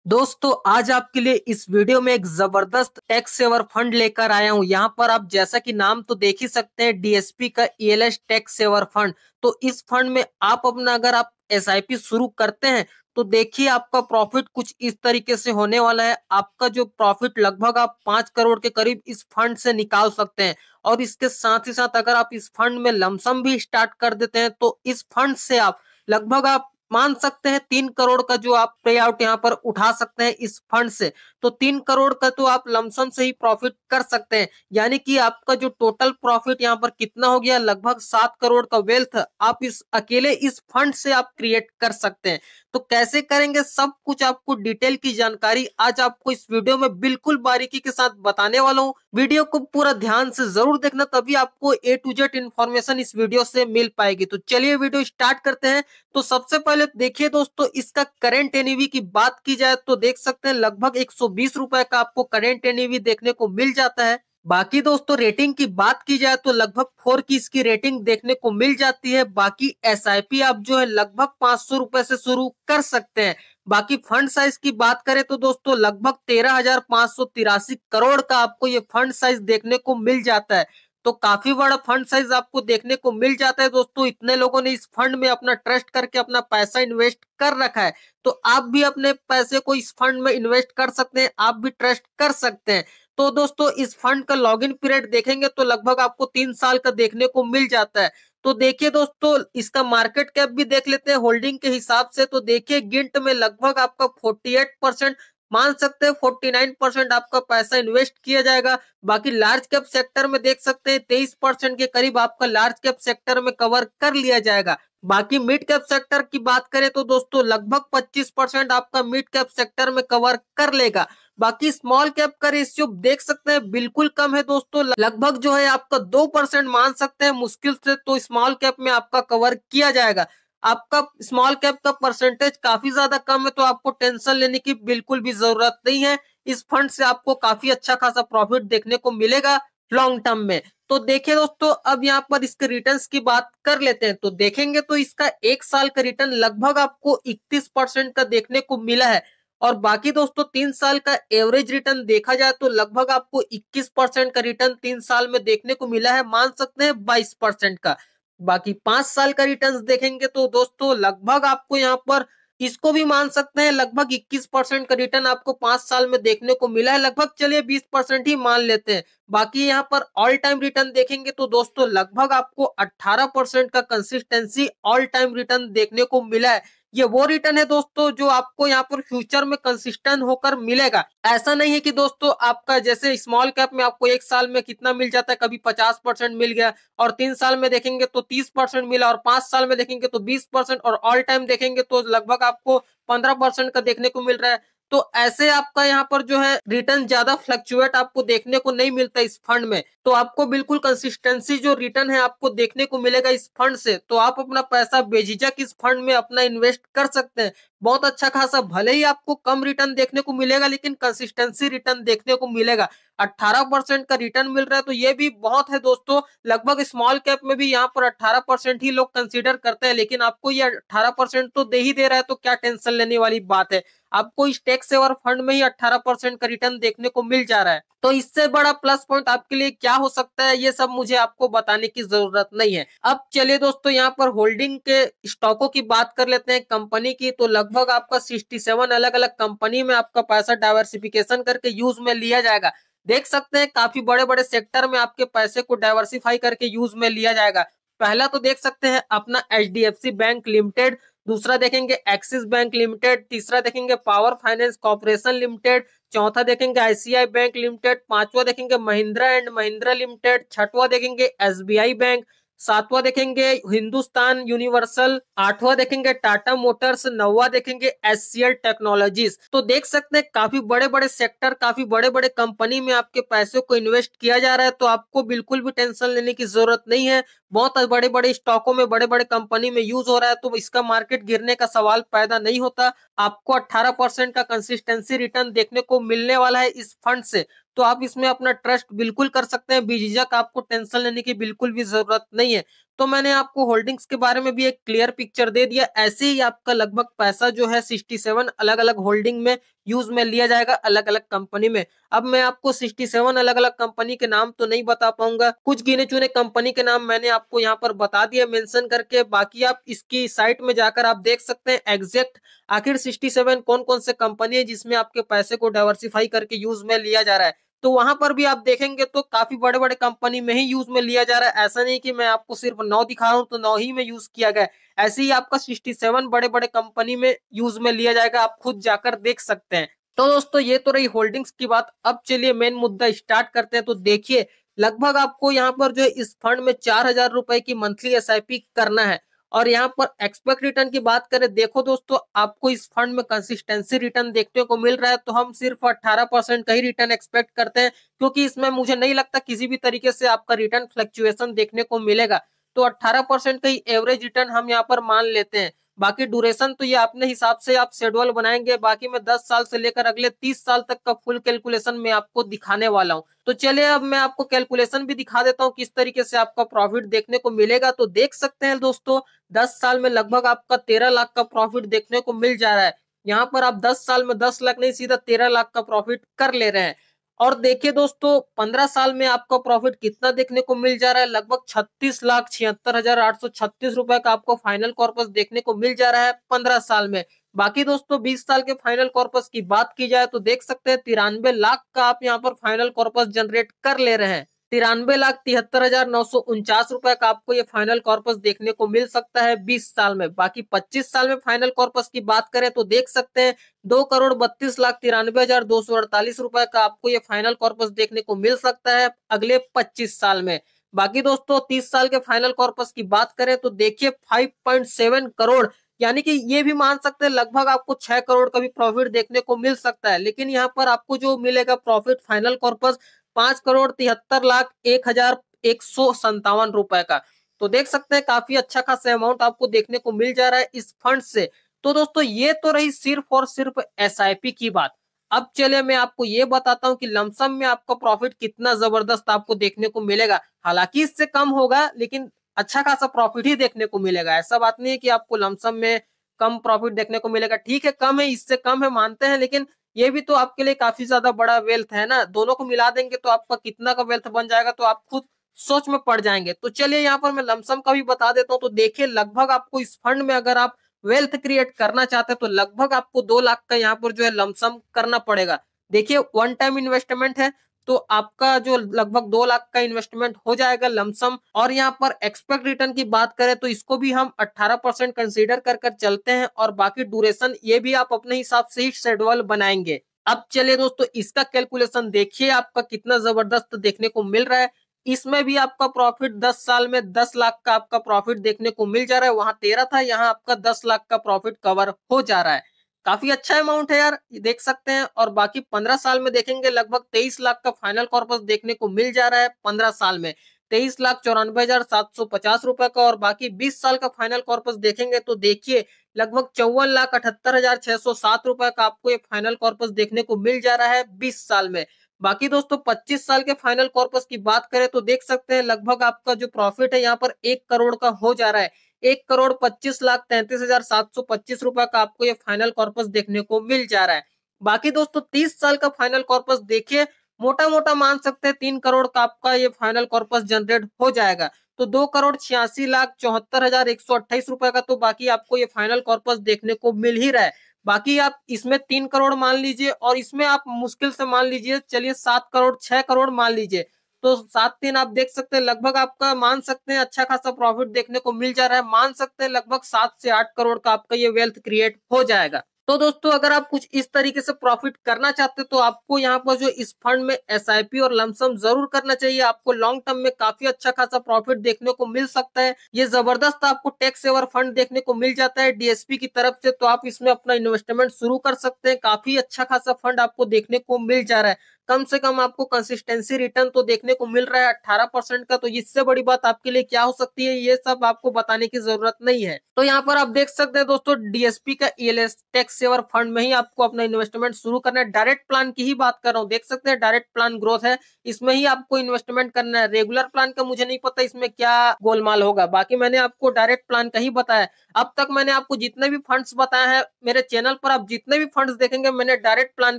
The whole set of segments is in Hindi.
दोस्तों आज आपके लिए इस वीडियो में एक जबरदस्त टैक्स सेवर फंड लेकर आया हूं। यहाँ पर आप जैसा कि नाम तो देख ही सकते हैं, डीएसपी का ईएलएस टैक्स सेवर फंड। तो इस फंड में आप अपना अगर आप एसआईपी शुरू करते हैं तो देखिए आपका प्रॉफिट कुछ इस तरीके से होने वाला है। आपका जो प्रॉफिट लगभग आप 5 करोड़ के करीब इस फंड से निकाल सकते हैं। और इसके साथ ही साथ अगर आप इस फंड में लमसम भी स्टार्ट कर देते हैं तो इस फंड से आप लगभग आप मान सकते हैं 3 करोड़ का जो आप पे आउट यहाँ पर उठा सकते हैं इस फंड से। तो 3 करोड़ का तो आप लमसम से ही प्रॉफिट कर सकते हैं, यानी कि आपका जो टोटल प्रॉफिट यहाँ पर कितना हो गया, लगभग 7 करोड़ का वेल्थ आप इस अकेले इस फंड से आप क्रिएट कर सकते हैं। तो कैसे करेंगे, सब कुछ आपको डिटेल की जानकारी आज आपको इस वीडियो में बिल्कुल बारीकी के साथ बताने वाला हूँ। वीडियो को पूरा ध्यान से जरूर देखना, तभी आपको ए टू जेड इन्फॉर्मेशन इस वीडियो से मिल पाएगी। तो चलिए वीडियो स्टार्ट करते हैं। तो सबसे पहले देखिए दोस्तों, इसका करंट एनईवी की बात की जाए तो देख सकते हैं लगभग 120 रुपए का आपको करंट एनईवी देखने को मिल जाता है। बाकी दोस्तों रेटिंग की बात की जाए तो लगभग 4 की इसकी रेटिंग देखने को मिल जाती है। बाकी एसआईपी आप जो है लगभग 500 रुपए से शुरू कर सकते हैं। बाकी फंड साइज की बात करें तो दोस्तों लगभग 13,583 करोड़ का आपको ये फंड साइज देखने को मिल जाता है। तो काफी बड़ा फंड साइज आपको देखने को मिल जाता है दोस्तों। इतने लोगों ने इस फंड में अपना ट्रस्ट करके अपना पैसा इन्वेस्ट कर रखा है, तो आप भी अपने पैसे को इस फंड में इन्वेस्ट कर सकते हैं, आप भी ट्रस्ट कर सकते हैं। तो दोस्तों इस फंड का लॉगिन पीरियड देखेंगे तो लगभग आपको 3 साल का देखने को मिल जाता है। तो देखिए दोस्तों, इसका मार्केट कैप भी देख लेते हैं होल्डिंग के हिसाब से। तो देखिए गिंट में लगभग आपका 48%, मान सकते हैं 49% आपका पैसा इन्वेस्ट किया जाएगा। बाकी लार्ज कैप सेक्टर में देख सकते हैं 23% के करीब आपका लार्ज कैप सेक्टर में कवर कर लिया जाएगा। बाकी मिड कैप सेक्टर की बात करें तो दोस्तों लगभग 25% आपका मिड कैप सेक्टर में कवर कर लेगा। बाकी स्मॉल कैप का रेशियो देख सकते हैं बिल्कुल कम है दोस्तों, लगभग जो है आपका 2% मान सकते हैं मुश्किल से, तो स्मॉल कैप में आपका कवर किया जाएगा। आपका स्मॉल कैप का परसेंटेज काफी ज्यादा कम है, तो आपको टेंशन लेने की बिल्कुल भी जरूरत नहीं है। इस फंड से आपको काफी अच्छा खासा प्रॉफिट देखने को मिलेगा लॉन्ग टर्म में। तो देखिए दोस्तों, अब यहाँ पर इसके रिटर्न्स की बात कर लेते हैं। तो देखेंगे तो इसका 1 साल का रिटर्न लगभग आपको 31% का देखने को मिला है। और बाकी दोस्तों 3 साल का एवरेज रिटर्न देखा जाए तो लगभग आपको 21% का रिटर्न 3 साल में देखने को मिला है, मान सकते हैं 22% का। बाकी 5 साल का रिटर्न देखेंगे तो दोस्तों लगभग आपको यहाँ पर इसको भी मान सकते हैं, लगभग 21% का रिटर्न आपको 5 साल में देखने को मिला है। लगभग चलिए 20% ही मान लेते हैं। बाकी यहाँ पर ऑल टाइम रिटर्न देखेंगे तो दोस्तों लगभग आपको 18% का कंसिस्टेंसी ऑल टाइम रिटर्न देखने को मिला है। ये वो रिटर्न है दोस्तों जो आपको यहाँ पर फ्यूचर में कंसिस्टेंट होकर मिलेगा। ऐसा नहीं है कि दोस्तों आपका जैसे स्मॉल कैप में आपको 1 साल में कितना मिल जाता है, कभी 50% मिल गया, और 3 साल में देखेंगे तो 30% मिला, और 5 साल में देखेंगे तो 20%, और ऑल टाइम देखेंगे तो लगभग आपको 15% का देखने को मिल रहा है। तो ऐसे आपका यहाँ पर जो है रिटर्न ज्यादा फ्लक्चुएट आपको देखने को नहीं मिलता इस फंड में। तो आपको बिल्कुल कंसिस्टेंसी जो रिटर्न है आपको देखने को मिलेगा इस फंड से। तो आप अपना पैसा बेझिझक इस फंड में अपना इन्वेस्ट कर सकते हैं। बहुत अच्छा खासा, भले ही आपको कम रिटर्न देखने को मिलेगा लेकिन कंसिस्टेंसी रिटर्न देखने को मिलेगा। 18% का रिटर्न मिल रहा है तो ये भी बहुत है दोस्तों। लगभग स्मॉल कैप में भी यहाँ पर 18% ही लोग कंसीडर करते हैं, लेकिन आपको ये 18% तो दे ही दे रहा है, तो क्या टेंशन लेने वाली बात है। आपको इस टैक्स सेवर फंड में ही 18% का रिटर्न देखने को मिल जा रहा है। तो इससे बड़ा प्लस पॉइंट आपके लिए क्या हो सकता है, ये सब मुझे आपको बताने की जरूरत नहीं है। अब चलिए दोस्तों यहाँ पर होल्डिंग के स्टॉकों की बात कर लेते हैं कंपनी की। तो लगभग आपका 67 अलग अलग कंपनी में आपका पैसा डाइवर्सिफिकेशन करके यूज में लिया जाएगा। देख सकते हैं काफी बड़े बड़े सेक्टर में आपके पैसे को डाइवर्सिफाई करके यूज में लिया जाएगा। पहला तो देख सकते हैं अपना एचडीएफसी बैंक लिमिटेड, दूसरा देखेंगे एक्सिस बैंक लिमिटेड, तीसरा देखेंगे पावर फाइनेंस कॉर्पोरेशन लिमिटेड, चौथा देखेंगे आईसीआई बैंक लिमिटेड, पांचवा देखेंगे महिंद्रा एंड महिंद्रा लिमिटेड, छठवां देखेंगे एसबीआई बैंक, सातवां देखेंगे हिंदुस्तान यूनिवर्सल, आठवां देखेंगे टाटा मोटर्स, नौवां देखेंगे एचसीएल टेक्नोलॉजीज। तो देख सकते हैं काफी बड़े बड़े सेक्टर, काफी बड़े बड़े कंपनी में आपके पैसे को इन्वेस्ट किया जा रहा है। तो आपको बिल्कुल भी टेंशन लेने की जरूरत नहीं है। बहुत बड़े बड़े स्टॉकों में बड़े बड़े कंपनी में यूज हो रहा है, तो इसका मार्केट गिरने का सवाल पैदा नहीं होता। आपको 18% का कंसिस्टेंसी रिटर्न देखने को मिलने वाला है इस फंड से। तो आप इसमें अपना ट्रस्ट बिल्कुल कर सकते हैं बेझिझक, आपको टेंशन लेने की बिल्कुल भी जरूरत नहीं है। तो मैंने आपको होल्डिंग्स के बारे में भी एक क्लियर पिक्चर दे दिया। ऐसे ही आपका लगभग पैसा जो है 67 अलग-अलग होल्डिंग में यूज में लिया जाएगा अलग-अलग कंपनी में। अब मैं आपको 67 अलग-अलग कंपनी के नाम तो नहीं बता पाऊंगा, कुछ गिने-चुने कंपनी के नाम मैंने आपको यहाँ पर बता दिया मेंशन करके। बाकी आप इसकी साइट में जाकर आप देख सकते हैं एग्जैक्ट आखिर 67 कौन-कौन से कंपनी है जिसमें आपके पैसे को डाइवर्सिफाई करके यूज में लिया जा रहा है। तो वहां पर भी आप देखेंगे तो काफी बड़े-बड़े कंपनी में ही यूज में लिया जा रहा है। ऐसा नहीं कि मैं आपको सिर्फ 9 दिखा रहा हूं तो 9 ही में यूज किया गया है। ऐसे ही आपका 67 बड़े-बड़े कंपनी में यूज में लिया जाएगा, आप खुद जाकर देख सकते हैं। तो दोस्तों ये तो रही होल्डिंग्स की बात। अब चलिए मेन मुद्दा स्टार्ट करते हैं। तो देखिए लगभग आपको यहाँ पर जो है इस फंड में 4,000 रुपए की मंथली एसआईपी करना है। और यहाँ पर एक्सपेक्ट रिटर्न की बात करें, देखो दोस्तों आपको इस फंड में कंसिस्टेंसी रिटर्न देखने को मिल रहा है, तो हम सिर्फ 18% का ही रिटर्न एक्सपेक्ट करते हैं, क्योंकि इसमें मुझे नहीं लगता किसी भी तरीके से आपका रिटर्न फ्लक्चुएशन देखने को मिलेगा। तो 18% का ही एवरेज रिटर्न हम यहाँ पर मान लेते हैं। बाकी ड्यूरेशन तो ये अपने हिसाब से आप शेड्यूल बनाएंगे। बाकी मैं 10 साल से लेकर अगले 30 साल तक का फुल कैलकुलेशन में आपको दिखाने वाला हूँ। तो चलिए अब मैं आपको कैलकुलेशन भी दिखा देता हूँ किस तरीके से आपका प्रॉफिट देखने को मिलेगा। तो देख सकते हैं दोस्तों 10 साल में लगभग आपका 13 लाख का प्रॉफिट देखने को मिल जा रहा है। यहाँ पर आप 10 साल में 10 लाख नहीं सीधा 13 लाख का प्रॉफिट कर ले रहे हैं। और देखिए दोस्तों 15 साल में आपका प्रॉफिट कितना देखने को मिल जा रहा है, लगभग 36,76,836 रुपए का आपको फाइनल कॉर्पस देखने को मिल जा रहा है 15 साल में। बाकी दोस्तों 20 साल के फाइनल कॉर्पस की बात की जाए तो देख सकते हैं 93 लाख का आप यहाँ पर फाइनल कॉर्पस जनरेट कर ले रहे हैं। 93,73,949 रुपए का आपको ये फाइनल कॉर्पस देखने को मिल सकता है 20 साल में। बाकी 25 साल में फाइनल कॉर्पस की बात करें तो देख सकते हैं 2,32,93,248 रुपए का आपको ये फाइनल कॉर्पस देखने को मिल सकता है अगले 25 साल में। बाकी दोस्तों 30 साल के फाइनल कॉर्पस की बात करें तो देखिए 5.7 करोड़, यानी कि ये भी मान सकते हैं लगभग आपको 6 करोड़ का भी प्रॉफिट देखने को मिल सकता है। लेकिन यहाँ पर आपको जो मिलेगा प्रॉफिट फाइनल कॉर्पस 5,73,01,157 रुपए का। तो देख सकते हैं काफी अच्छा खासा अमाउंट आपको देखने को मिल जा रहा है इस फंड से। तो दोस्तों ये तो रही सिर्फ और सिर्फ एसआईपी की बात। अब चलिए मैं आपको ये बताता हूँ कि लमसम में आपका प्रॉफिट कितना जबरदस्त आपको देखने को मिलेगा। हालांकि इससे कम होगा लेकिन अच्छा खासा प्रॉफिट ही देखने को मिलेगा। ऐसा बात नहीं है कि आपको लमसम में कम प्रॉफिट देखने को मिलेगा। ठीक है कम है, इससे कम है मानते हैं, लेकिन ये भी तो आपके लिए काफी ज्यादा बड़ा वेल्थ है ना। दोनों को मिला देंगे तो आपका कितना का वेल्थ बन जाएगा तो आप खुद सोच में पड़ जाएंगे। तो चलिए यहाँ पर मैं लमसम का भी बता देता हूँ। तो देखिए लगभग आपको इस फंड में अगर आप वेल्थ क्रिएट करना चाहते हैं तो लगभग आपको 2 लाख का यहाँ पर जो है लमसम करना पड़ेगा। देखिए वन टाइम इन्वेस्टमेंट है तो आपका जो लगभग 2 लाख का इन्वेस्टमेंट हो जाएगा लमसम। और यहाँ पर एक्सपेक्ट रिटर्न की बात करें तो इसको भी हम 18% कंसीडर कर चलते हैं। और बाकी ड्यूरेशन ये भी आप अपने हिसाब से ही शेड्यूल बनाएंगे। अब चलिए दोस्तों इसका कैलकुलेशन देखिए आपका कितना जबरदस्त देखने को मिल रहा है। इसमें भी आपका प्रॉफिट 10 साल में 10 लाख का आपका प्रॉफिट देखने को मिल जा रहा है। वहां 13 था, यहाँ आपका 10 लाख का प्रॉफिट कवर हो जा रहा है। काफी अच्छा अमाउंट है यार, ये देख सकते हैं। और बाकी 15 साल में देखेंगे लगभग 23 लाख का फाइनल कॉर्पस देखने को मिल जा रहा है 15 साल में, 23,94,750 रुपए का। और बाकी 20 साल का फाइनल कॉर्पस देखेंगे तो देखिए लगभग 54,78,607 रुपए का आपको ये फाइनल कॉर्पस देखने को मिल जा रहा है 20 साल में। बाकी दोस्तों 25 साल के फाइनल कॉर्पस की बात करें तो देख सकते हैं लगभग आपका जो प्रॉफिट है यहाँ पर 1 करोड़ का हो जा रहा है। 1,25,33,725 रुपए का आपको ये फाइनल कॉर्पस देखने को मिल जा रहा है। बाकी दोस्तों 30 साल का फाइनल कॉर्पस देखिए मोटा मोटा मान सकते हैं 3 करोड़ का आपका ये फाइनल कॉर्पस जनरेट हो जाएगा। तो 2,86,74,128 रुपए का तो बाकी आपको ये फाइनल कॉर्पस देखने को मिल ही रहा है। बाकी आप इसमें 3 करोड़ मान लीजिए और इसमें आप मुश्किल से मान लीजिए चलिए 7 करोड़ 6 करोड़ मान लीजिए। तो 7-3 आप देख सकते हैं लगभग आपका मान सकते हैं अच्छा खासा प्रॉफिट देखने को मिल जा रहा है। मान सकते हैं लगभग 7 से 8 करोड़ का आपका ये वेल्थ क्रिएट हो जाएगा। तो दोस्तों अगर आप कुछ इस तरीके से प्रॉफिट करना चाहते हैं तो आपको यहाँ पर जो इस फंड में एसआईपी और लमसम जरूर करना चाहिए। आपको लॉन्ग टर्म में काफी अच्छा खासा प्रॉफिट देखने को मिल सकता है। ये जबरदस्त आपको टैक्स सेवर फंड देखने को मिल जाता है डीएसपी की तरफ से, तो आप इसमें अपना इन्वेस्टमेंट शुरू कर सकते हैं। काफी अच्छा खासा फंड आपको देखने को मिल जा रहा है। कम से कम आपको कंसिस्टेंसी रिटर्न तो देखने को मिल रहा है 18% का। तो इससे बड़ी बात आपके लिए क्या हो सकती है, ये सब आपको बताने की जरूरत नहीं है। तो यहाँ पर आप देख सकते हैं दोस्तों, डीएसपी का ईएलएस टैक्स सेवर फंड में ही आपको अपना इन्वेस्टमेंट शुरू करना है। डायरेक्ट प्लान की ही बात कर रहा हूँ, देख सकते हैं डायरेक्ट प्लान ग्रोथ है, इसमें ही आपको इन्वेस्टमेंट करना है। रेगुलर प्लान का मुझे नहीं पता इसमें क्या गोलमाल होगा, बाकी मैंने आपको डायरेक्ट प्लान का ही बताया। अब तक मैंने आपको जितने भी फंड्स बताए हैं मेरे चैनल पर, आप जितने भी फंड्स देखेंगे मैंने डायरेक्ट प्लान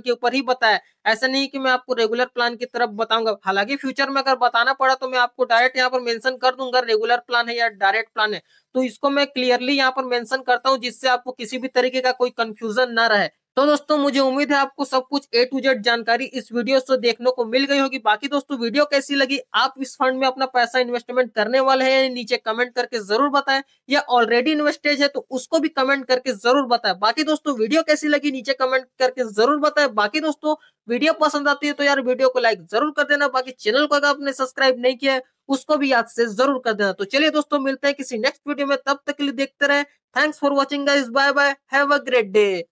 के ऊपर ही बताया। ऐसा नहीं कि मैं आपको रेगुलर प्लान की तरफ बताऊंगा। हालांकि फ्यूचर में अगर बताना पड़ा तो मैं आपको डायरेक्ट यहाँ पर मेंशन कर दूंगा रेगुलर प्लान है या डायरेक्ट प्लान है। तो इसको मैं क्लियरली यहाँ पर मेंशन करता हूँ, जिससे आपको किसी भी तरीके का कोई कंफ्यूजन ना रहे। तो दोस्तों मुझे उम्मीद है आपको सब कुछ ए टू जेड जानकारी इस वीडियो से देखने को मिल गई होगी। बाकी दोस्तों वीडियो कैसी लगी, आप इस फंड में अपना पैसा इन्वेस्टमेंट करने वाले हैं, नीचे कमेंट करके जरूर बताएं, या ऑलरेडी इन्वेस्टेड है तो उसको भी कमेंट करके जरूर बताएं। बाकी दोस्तों वीडियो कैसी लगी नीचे कमेंट करके जरूर बताएं। बाकी दोस्तों वीडियो पसंद आती है तो यार वीडियो को लाइक जरूर कर देना। बाकी चैनल को अगर आपने सब्सक्राइब नहीं किया है उसको भी याद से जरूर कर देना। तो चलिए दोस्तों मिलते हैं किसी नेक्स्ट वीडियो में, तब तक के लिए देखते रहे। Thanks for watching guys, bye bye, have a great day.